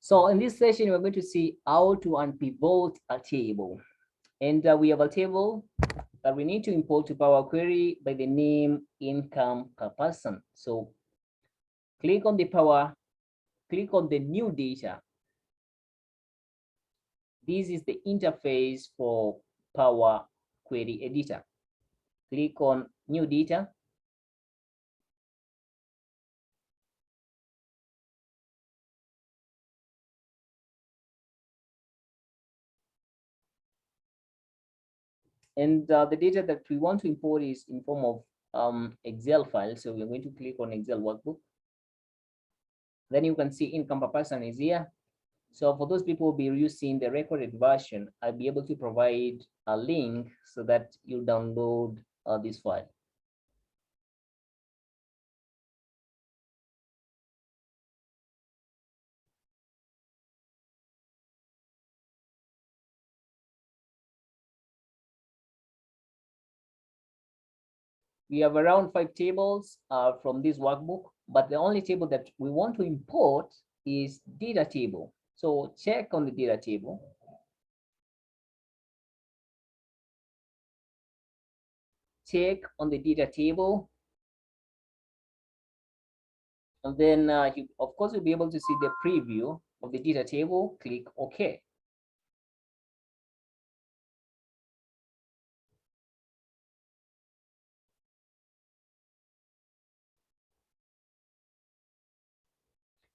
So in this session, we're going to see how to unpivot a table. And we have a table that we need to import to Power Query by the name income per person. So click on the new data. This is the interface for Power Query Editor. Click on new data. And the data that we want to import is in form of Excel file. So we're going to click on Excel workbook. Then you can see income per person is here. So for those people who will be using the recorded version, I'll be able to provide a link so that you download this file. We have around 5 tables from this workbook, but the only table that we want to import is data table. So check on the data table. Check on the data table. And then, of course, you'll be able to see the preview of the data table. Click OK.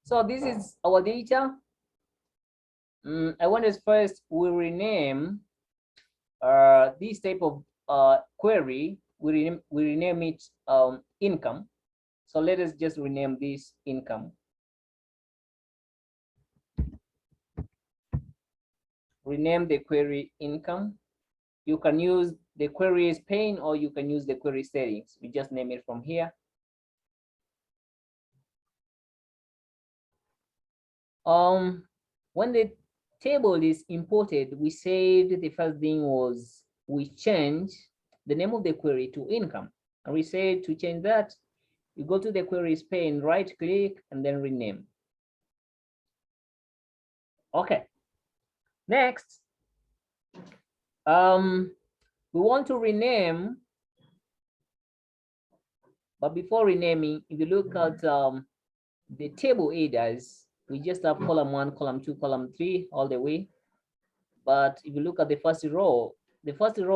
So this is our data. I want to first we rename this type of query. We rename it income. So let us just rename this income. Rename the query income. You can use the query's pane or you can use the query settings. We just name it from here. When the table is imported, we said the first thing was we change the name of the query to income. And we said to change that, you go to the queries pane, right click, and then rename. Okay. Next, we want to rename, but before renaming, if you look at the table headers, we just have column 1, column 2, column 3 all the way. But if you look at the first row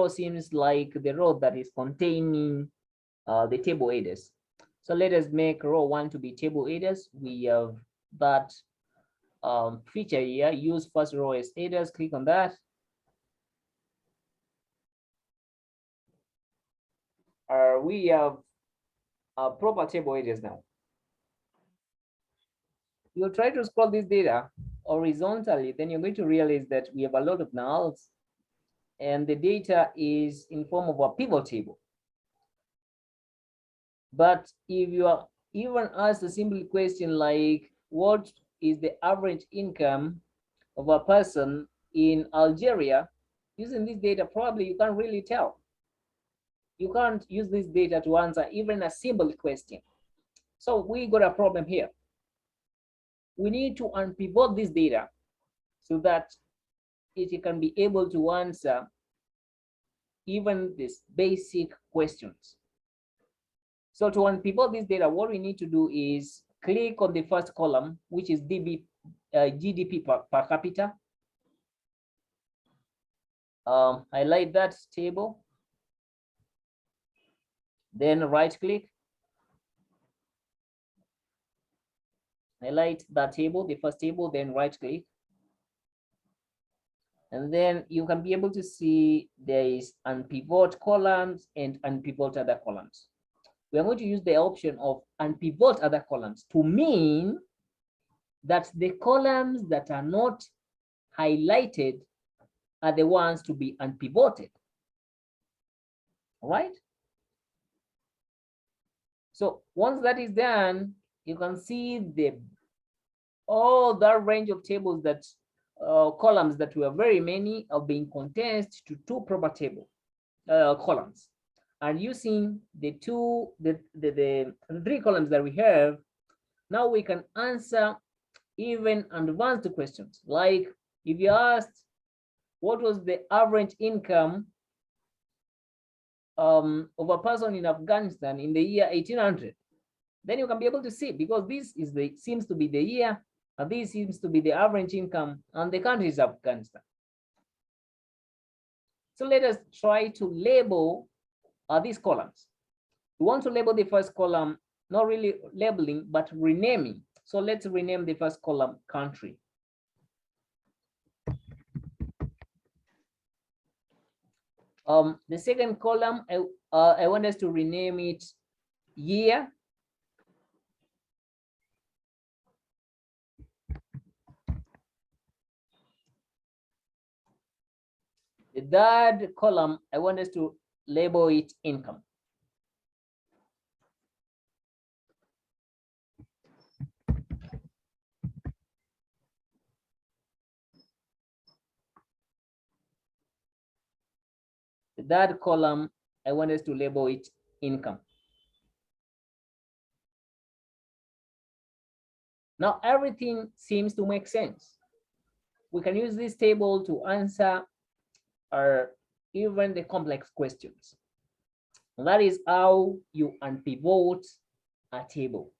seems like the row that is containing the table headers. So let us make row 1 to be table headers. We have that feature here, use first row as headers. Click on that. We have proper table headers now. You'll try to scroll this data horizontally, then you're going to realize that we have a lot of nulls and the data is in form of a pivot table. But if you are even asked a simple question like, what is the average income of a person in Algeria, using this data, probably you can't really tell. You can't use this data to answer even a simple question. So we got a problem here. We need to unpivot this data so that it can be able to answer even these basic questions. So to unpivot this data, what we need to do is click on the first column, which is GDP per capita. Highlight that table. Then right click. Highlight that table, the first table, then right click. And then you can be able to see there is unpivot columns and unpivot other columns. We are going to use the option of unpivot other columns to mean that the columns that are not highlighted are the ones to be unpivoted. All right? So once that is done, you can see all that range of tables that columns that were very many are being condensed to 2 proper table columns. And using the 3 columns that we have, now we can answer even advanced questions. Like if you asked what was the average income of a person in Afghanistan in the year 1800, then you can be able to see, because this is the seems to be the year, and this seems to be the average income, and the country is Afghanistan. So let us try to label these columns. We want to label the first column, not really labeling, but renaming. So let's rename the first column country. The second column, I want us to rename it year. The third column, I want us to label it income. The third column, I want us to label it income. Now everything seems to make sense. We can use this table to answer even the complex questions. And that is how you unpivot a table.